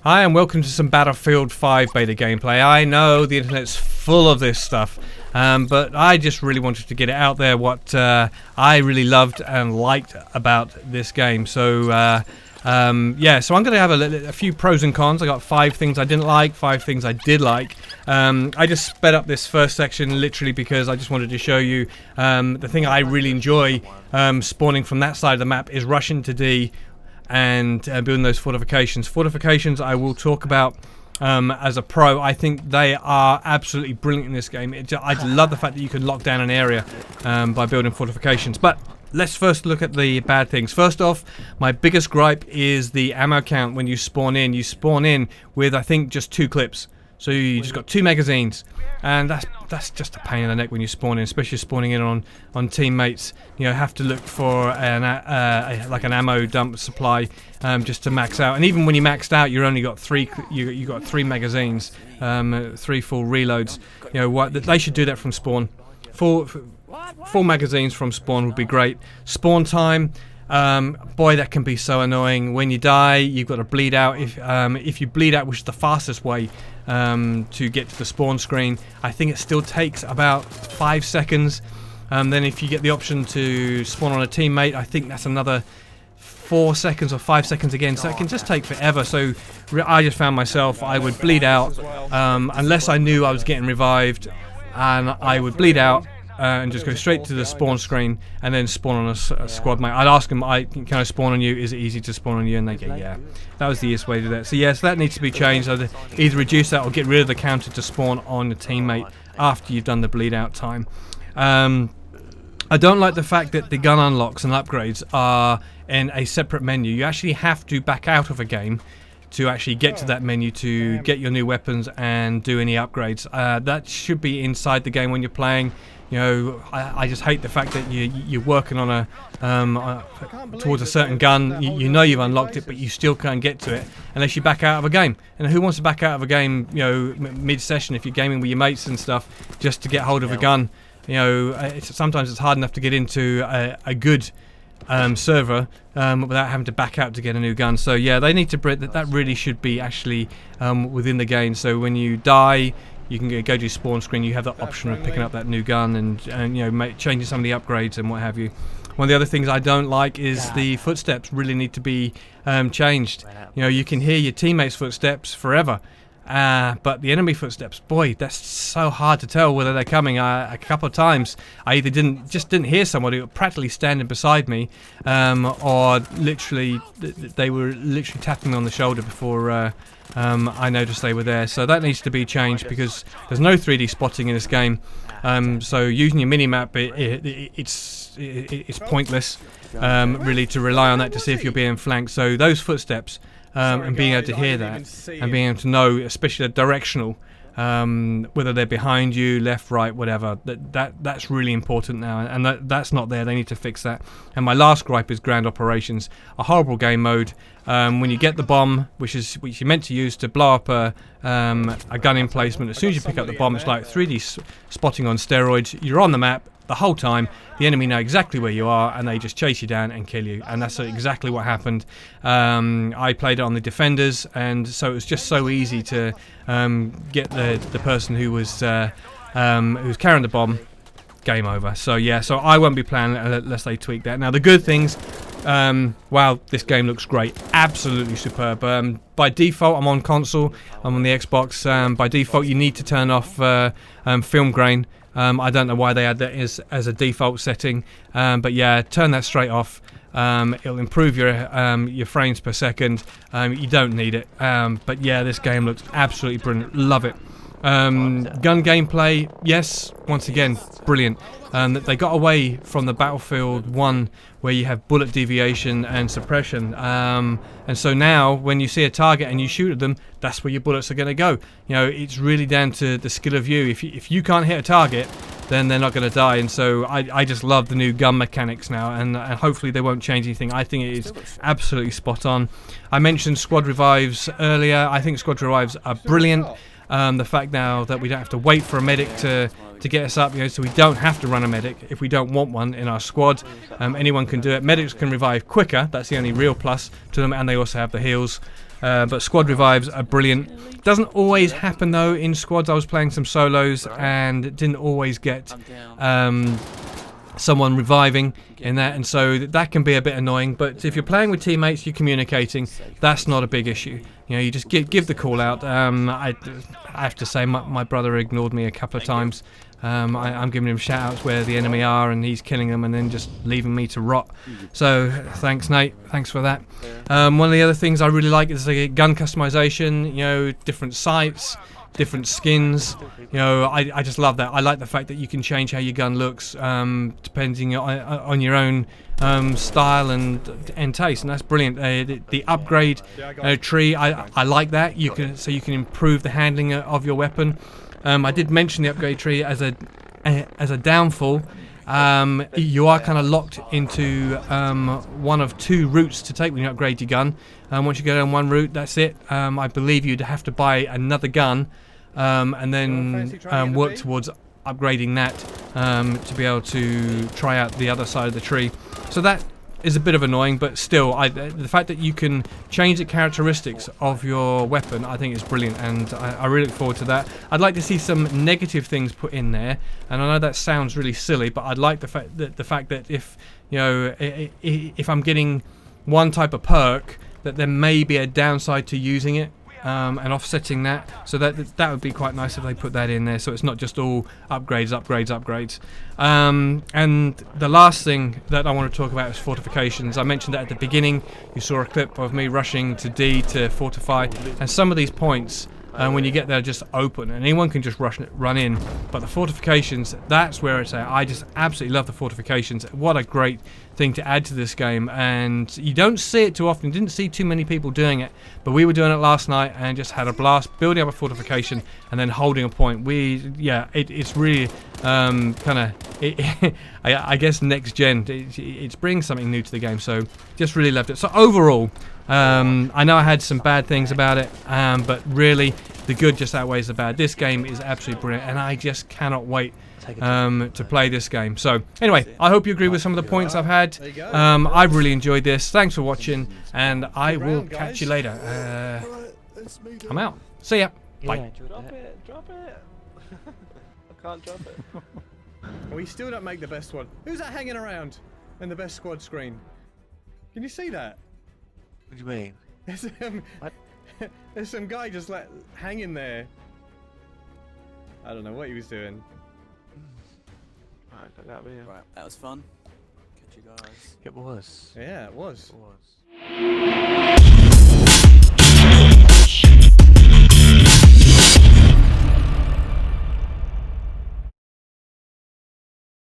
Hi and welcome to some Battlefield 5 beta gameplay. I know the internet's full of this stuff, but I just really wanted to get it out there what I really loved and liked about this game. So yeah, so I'm going to have a few pros and cons. I got 5 things I didn't like, 5 things I did like. I just sped up this first section literally because I just wanted to show you the thing I really enjoy spawning from that side of the map is rushing to D and building those fortifications. Fortifications I will talk about as a pro. I think they are absolutely brilliant in this game. I love the fact that you can lock down an area by building fortifications. But let's first look at the bad things. First off, my biggest gripe is the ammo count when you spawn in. You spawn in with, I think, just 2 clips. So you just got 2 magazines, and that's just a pain in the neck when you spawn in, especially spawning in on teammates. You know, have to look for like an ammo dump supply just to max out. And even when you maxed out, you only got 3. You got 3 magazines, 3 full reloads. You know what? They should do that from spawn. 4 magazines from spawn would be great. Spawn time. Boy, that can be so annoying. When you die, you've got to bleed out. If you bleed out, which is the fastest way to get to the spawn screen, I think it still takes about 5 seconds. Then if you get the option to spawn on a teammate, I think that's another 4 seconds or 5 seconds again. So it can just take forever. So I just found myself, I would bleed out unless I knew I was getting revived, and I would bleed out and just go straight to the spawn screen and then spawn on a squad mate. I'd ask them, can I spawn on you? Is it easy to spawn on you? And they go, yeah. That was the easiest way to do that. So yes, that needs to be changed. I'd either reduce that or get rid of the counter to spawn on a teammate after you've done the bleed out time. I don't like the fact that the gun unlocks and upgrades are in a separate menu. You actually have to back out of a game to actually get to that menu to get your new weapons and do any upgrades. That should be inside the game when you're playing. You know, I just hate the fact that you're working on towards a certain gun. You know you've unlocked it, but you still can't get to it unless you back out of a game. And who wants to back out of a game? You know, mid-session if you're gaming with your mates and stuff, just to get hold of a gun. You know, sometimes it's hard enough to get into a good server without having to back out to get a new gun. So yeah, they need to that really should be actually within the game. So when you die, you can go to your spawn screen. You have the option of picking up that new gun and you know, changing some of the upgrades and what have you. One of the other things I don't like is the footsteps really need to be changed. You know, you can hear your teammates' footsteps forever. But the enemy footsteps, boy, that's so hard to tell whether they're coming. A couple of times, I either didn't hear somebody practically standing beside me, or literally they were literally tapping me on the shoulder before I noticed they were there. So that needs to be changed because there's no 3D spotting in this game. So using your minimap, it's pointless, really, to rely on that to see if you're being flanked. So those footsteps. And being able to hear that and being able to know, especially the directional, whether they're behind you, left, right, whatever, that's really important now, and that's not there. They need to fix that. And my last gripe is ground operations, a horrible game mode. When you get the bomb, which you're meant to use to blow up a gun emplacement, as soon as you pick up the bomb, it's like 3D spotting on steroids. You're on the map the whole time. The enemy know exactly where you are and they just chase you down and kill you, and that's exactly what happened. I played it on the defenders, and so it was just so easy to get the person who was carrying the bomb. Game over. So yeah, so I won't be playing unless they tweak that. Now the good things, wow, this game looks great, absolutely superb. By default, I'm on console, I'm on the Xbox. By default, you need to turn off film grain. I don't know why they had that as a default setting, but yeah, turn that straight off. It'll improve your frames per second. You don't need it, but yeah, this game looks absolutely brilliant. Love it. Gun gameplay, yes, once again, brilliant. They got away from the Battlefield 1 where you have bullet deviation and suppression, and so now when you see a target and you shoot at them, that's where your bullets are going to go. You know, it's really down to the skill of you. If you can't hit a target, then they're not going to die. And so I just love the new gun mechanics now, and hopefully they won't change anything. I think it is absolutely spot on. I mentioned squad revives earlier. I think squad revives are brilliant. The fact now that we don't have to wait for a medic to to get us up, so we don't have to run a medic if we don't want one in our squad. Anyone can do it. Medics can revive quicker. That's the only real plus to them, and they also have the heals. But squad revives are brilliant. Doesn't always happen though in squads. I was playing some solos and didn't always get someone reviving in that, and so that can be a bit annoying. But if you're playing with teammates, you're communicating, that's not a big issue. You just give the call out. I have to say my brother ignored me a couple of times. I'm giving him shout outs where the enemy are, and he's killing them and then just leaving me to rot. So thanks, Nate, thanks for that. One of the other things I really like is the gun customization, different sights, different skins. I just love that. I like the fact that you can change how your gun looks depending on your own style and taste, and that's brilliant. The upgrade tree, I like that. You can improve the handling of your weapon. I did mention the upgrade tree as a downfall. You are kind of locked into one of two routes to take when you upgrade your gun. Once you go down one route, that's it. I believe you'd have to buy another gun and then work towards upgrading that to be able to try out the other side of the tree. So that is a bit of annoying, but still, the fact that you can change the characteristics of your weapon, I think is brilliant, and I really look forward to that. I'd like to see some negative things put in there, and I know that sounds really silly, but I'd like the fact that if if I'm getting one type of perk, that there may be a downside to using it. And offsetting that, so that would be quite nice if they put that in there, so it's not just all upgrades. And the last thing that I want to talk about is fortifications. I mentioned that at the beginning. You saw a clip of me rushing to D to fortify, and some of these points, when you get there, just open, and anyone can just run in. But the fortifications, that's where I just absolutely love the fortifications. What a great thing to add to this game, and you don't see it too often. Didn't see too many people doing it, but we were doing it last night and just had a blast building up a fortification and then holding a point. It's really kind of I guess next gen. It's bringing something new to the game, so just really loved it. So overall, I know I had some bad things about it, but really the good just outweighs the bad. This game is absolutely brilliant, and I just cannot wait to play this game. So anyway, I hope you agree with some of the points I've had. I've really enjoyed this. Thanks for watching, and I will catch you later. I'm out. See ya. Bye. Drop it. I can't drop it. We still don't make the best one. Who's that hanging around in the best squad screen? Can you see that? What do you mean? There's some guy just hanging there. I don't know what he was doing. Right, That was fun. Catch you guys. It was. Yeah, it was. It was.